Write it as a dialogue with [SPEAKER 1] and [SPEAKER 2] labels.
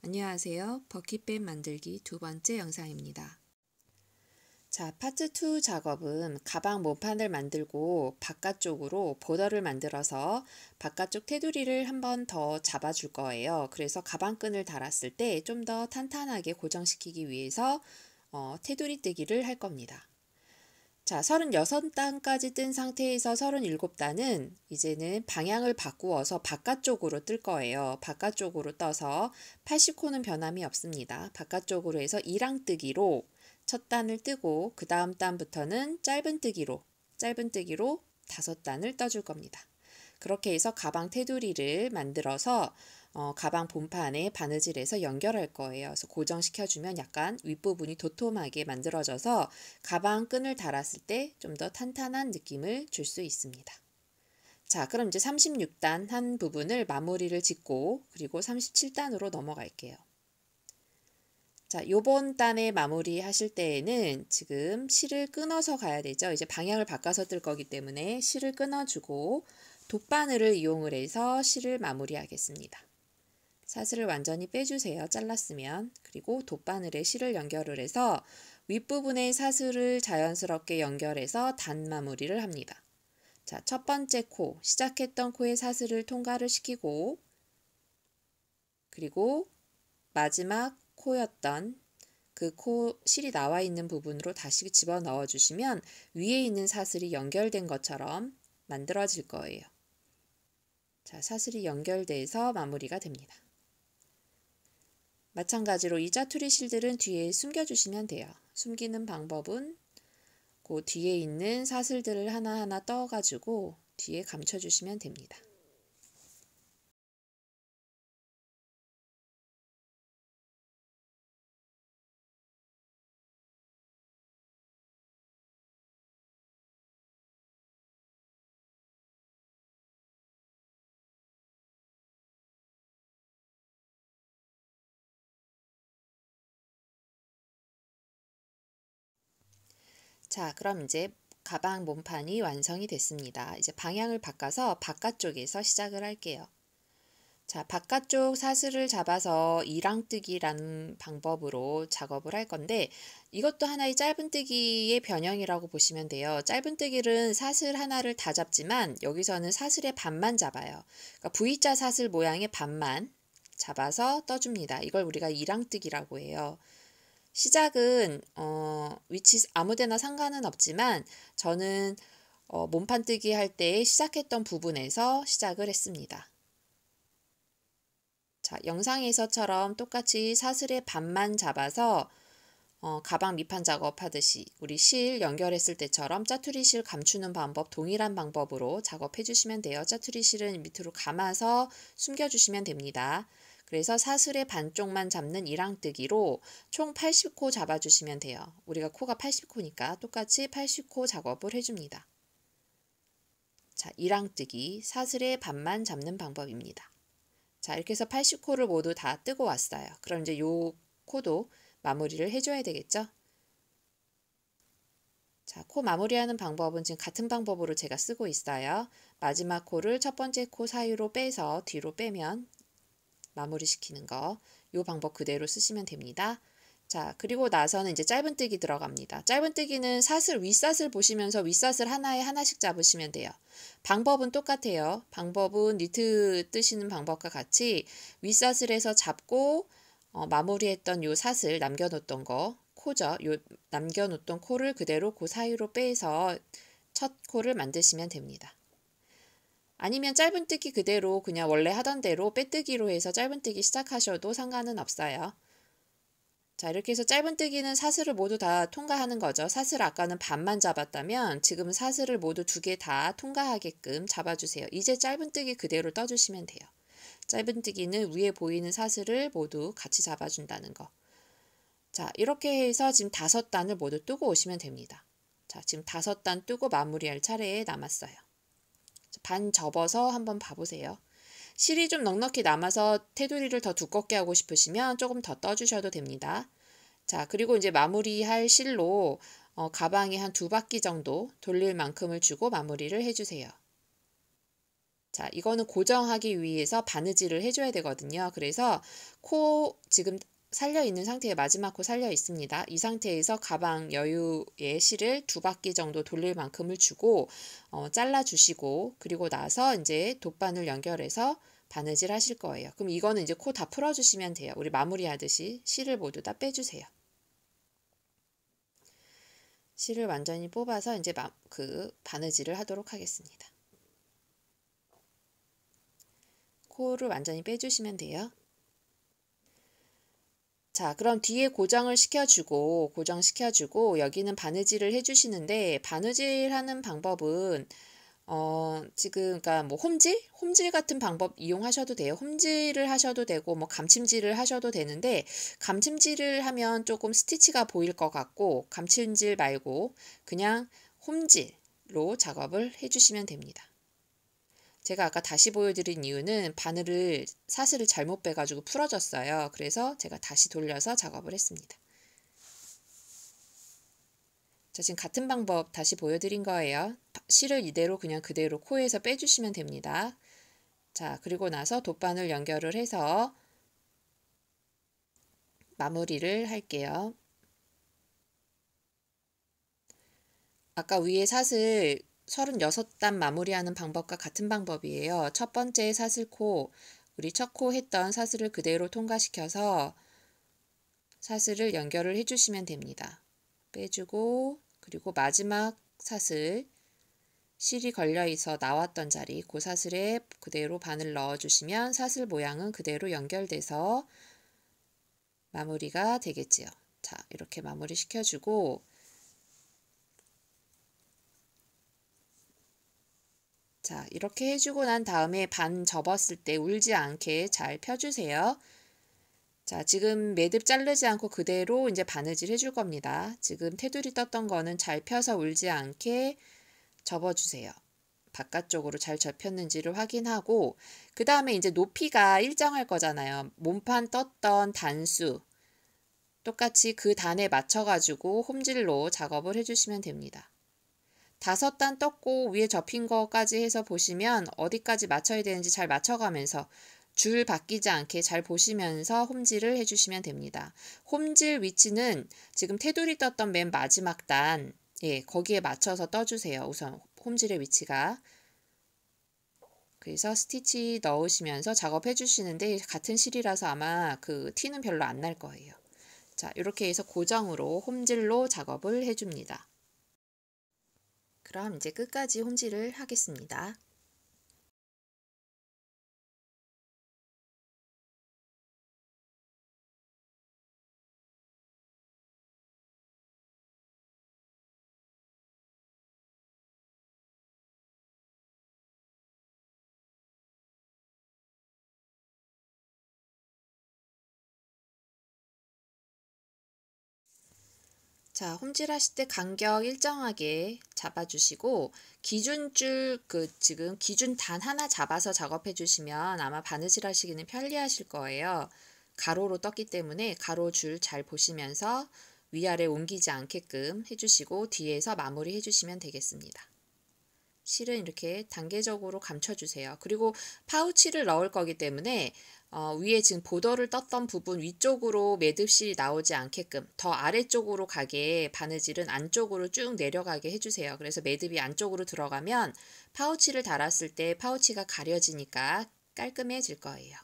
[SPEAKER 1] 안녕하세요. 버킷백 만들기 두 번째 영상입니다. 자, 파트 2 작업은 가방 몸판을 만들고 바깥쪽으로 보더를 만들어서 바깥쪽 테두리를 한 번 더 잡아줄 거예요. 그래서 가방끈을 달았을 때 좀 더 탄탄하게 고정시키기 위해서 테두리 뜨기를 할 겁니다. 자, 36단까지 뜬 상태에서 37단은 이제는 방향을 바꾸어서 바깥쪽으로 뜰 거예요. 바깥쪽으로 떠서 80코는 변함이 없습니다. 바깥쪽으로 해서 2랑뜨기로 첫 단을 뜨고 그 다음 단부터는 짧은 뜨기로 5단을 떠줄 겁니다. 그렇게 해서 가방 테두리를 만들어서 가방 본판에 바느질해서 연결할 거예요. 그래서 고정시켜주면 약간 윗부분이 도톰하게 만들어져서 가방 끈을 달았을 때 좀 더 탄탄한 느낌을 줄 수 있습니다. 자, 그럼 이제 36단 한 부분을 마무리를 짓고 그리고 37단으로 넘어갈게요. 자, 요번 단에 마무리 하실 때에는 지금 실을 끊어서 가야 되죠. 이제 방향을 바꿔서 뜰 거기 때문에 실을 끊어주고 돗바늘을 이용을 해서 실을 마무리하겠습니다. 사슬을 완전히 빼주세요. 잘랐으면. 그리고 돗바늘에 실을 연결을 해서 윗부분에 사슬을 자연스럽게 연결해서 단 마무리를 합니다. 자, 첫 번째 코, 시작했던 코에 사슬을 통과를 시키고 그리고 마지막 코였던 그 코 실이 나와 있는 부분으로 다시 집어넣어 주시면 위에 있는 사슬이 연결된 것처럼 만들어질 거예요. 자, 사슬이 연결돼서 마무리가 됩니다. 마찬가지로 이 짜투리 실들은 뒤에 숨겨주시면 돼요. 숨기는 방법은 그 뒤에 있는 사슬들을 하나하나 떠가지고 뒤에 감춰주시면 됩니다. 자, 그럼 이제 가방 몸판이 완성이 됐습니다. 이제 방향을 바꿔서 바깥쪽에서 시작을 할게요. 자, 바깥쪽 사슬을 잡아서 이랑뜨기라는 방법으로 작업을 할 건데 이것도 하나의 짧은뜨기의 변형이라고 보시면 돼요. 짧은뜨기는 사슬 하나를 다 잡지만 여기서는 사슬의 반만 잡아요. 그러니까 V자 사슬 모양의 반만 잡아서 떠줍니다. 이걸 우리가 이랑뜨기라고 해요. 시작은 위치 아무데나 상관은 없지만 저는 몸판뜨기 할 때 시작했던 부분에서 시작을 했습니다. 자, 영상에서처럼 똑같이 사슬의 반만 잡아서 가방 밑판 작업하듯이 우리 실 연결했을 때처럼 짜투리 실 감추는 방법 동일한 방법으로 작업해 주시면 돼요. 짜투리 실은 밑으로 감아서 숨겨주시면 됩니다. 그래서 사슬의 반쪽만 잡는 이랑뜨기로 총 80코 잡아주시면 돼요. 우리가 코가 80코니까 똑같이 80코 작업을 해줍니다. 자, 이랑뜨기 사슬의 반만 잡는 방법입니다. 자, 이렇게 해서 80코를 모두 다 뜨고 왔어요. 그럼 이제 요 코도 마무리를 해줘야 되겠죠? 자, 코 마무리하는 방법은 지금 같은 방법으로 제가 쓰고 있어요. 마지막 코를 첫 번째 코 사이로 빼서 뒤로 빼면 마무리 시키는 거. 요 방법 그대로 쓰시면 됩니다. 자, 그리고 나서는 이제 짧은뜨기 들어갑니다. 짧은뜨기는 사슬, 윗사슬 보시면서 윗사슬 하나에 하나씩 잡으시면 돼요. 방법은 똑같아요. 방법은 니트 뜨시는 방법과 같이 윗사슬에서 잡고 마무리했던 요 사슬 남겨놓던 거, 코죠. 요 남겨놓던 코를 그대로 그 사이로 빼서 첫 코를 만드시면 됩니다. 아니면 짧은뜨기 그대로 그냥 원래 하던 대로 빼뜨기로 해서 짧은뜨기 시작하셔도 상관은 없어요. 자, 이렇게 해서 짧은뜨기는 사슬을 모두 다 통과하는 거죠. 사슬 아까는 반만 잡았다면 지금 사슬을 모두 두 개 다 통과하게끔 잡아주세요. 이제 짧은뜨기 그대로 떠주시면 돼요. 짧은뜨기는 위에 보이는 사슬을 모두 같이 잡아준다는 거. 자, 이렇게 해서 지금 5단을 모두 뜨고 오시면 됩니다. 자, 지금 5단 뜨고 마무리할 차례에 남았어요. 반 접어서 한번 봐보세요. 실이 좀 넉넉히 남아서 테두리를 더 두껍게 하고 싶으시면 조금 더 떠주셔도 됩니다. 자, 그리고 이제 마무리할 실로 가방에 한 2바퀴 정도 돌릴 만큼을 주고 마무리를 해주세요. 자, 이거는 고정하기 위해서 바느질을 해줘야 되거든요. 그래서 코 지금 살려 있는 상태에 마지막 코 살려 있습니다. 이 상태에서 가방 여유의 실을 2바퀴 정도 돌릴 만큼을 주고 잘라 주시고, 그리고 나서 이제 돗바늘 연결해서 바느질 하실 거예요. 그럼 이거는 이제 코 다 풀어 주시면 돼요. 우리 마무리 하듯이 실을 모두 다 빼주세요. 실을 완전히 뽑아서 이제 바느질을 하도록 하겠습니다. 코를 완전히 빼주시면 돼요. 자, 그럼 뒤에 고정시켜주고 여기는 바느질을 해주시는데, 바느질하는 방법은 지금 그러니까 뭐 홈질 같은 방법 이용하셔도 돼요. 홈질을 하셔도 되고 뭐 감침질을 하셔도 되는데, 감침질을 하면 조금 스티치가 보일 것 같고, 감침질 말고 그냥 홈질로 작업을 해주시면 됩니다. 제가 아까 다시 보여드린 이유는 사슬을 잘못 빼가지고 풀어졌어요. 그래서 제가 다시 돌려서 작업을 했습니다. 자, 지금 같은 방법 다시 보여드린 거예요. 실을 이대로 그냥 그대로 코에서 빼주시면 됩니다. 자, 그리고 나서 돗바늘 연결을 해서 마무리를 할게요. 아까 위에 사슬 36단 마무리하는 방법과 같은 방법이에요. 첫 번째 사슬코, 우리 첫 코 했던 사슬을 그대로 통과시켜서 사슬을 연결을 해주시면 됩니다. 빼주고, 그리고 마지막 사슬, 실이 걸려있어 나왔던 자리, 그 사슬에 그대로 바늘 넣어주시면 사슬 모양은 그대로 연결돼서 마무리가 되겠지요. 자, 이렇게 마무리 시켜주고, 자, 이렇게 해주고 난 다음에 반 접었을 때 울지 않게 잘 펴주세요. 자, 지금 매듭 자르지 않고 그대로 이제 바느질 해줄 겁니다. 지금 테두리 떴던 거는 잘 펴서 울지 않게 접어주세요. 바깥쪽으로 잘 접혔는지를 확인하고, 그 다음에 이제 높이가 일정할 거잖아요. 몸판 떴던 단수 똑같이 그 단에 맞춰가지고 홈질로 작업을 해주시면 됩니다. 5단 떴고 위에 접힌 거까지 해서 보시면 어디까지 맞춰야 되는지 잘 맞춰가면서 줄 바뀌지 않게 잘 보시면서 홈질을 해주시면 됩니다. 홈질 위치는 지금 테두리 떴던 맨 마지막 단, 거기에 맞춰서 떠주세요. 우선 홈질의 위치가. 그래서 스티치 넣으시면서 작업해 주시는데, 같은 실이라서 아마 그 티는 별로 안 날 거예요. 자, 이렇게 해서 고정으로 홈질로 작업을 해줍니다. 그럼 이제 끝까지 홈질을 하겠습니다. 자, 홈질 하실 때 간격 일정하게 잡아주시고, 기준줄, 지금 기준 단 하나 잡아서 작업해 주시면 아마 바느질 하시기는 편리하실 거예요. 가로로 떴기 때문에 가로줄 잘 보시면서 위아래 옮기지 않게끔 해주시고, 뒤에서 마무리 해주시면 되겠습니다. 실은 이렇게 단계적으로 감춰주세요. 그리고 파우치를 넣을 거기 때문에 위에 지금 보더를 떴던 부분 위쪽으로 매듭실이 나오지 않게끔 더 아래쪽으로 가게 바느질은 안쪽으로 쭉 내려가게 해주세요. 그래서 매듭이 안쪽으로 들어가면 파우치를 달았을 때 파우치가 가려지니까 깔끔해질 거예요.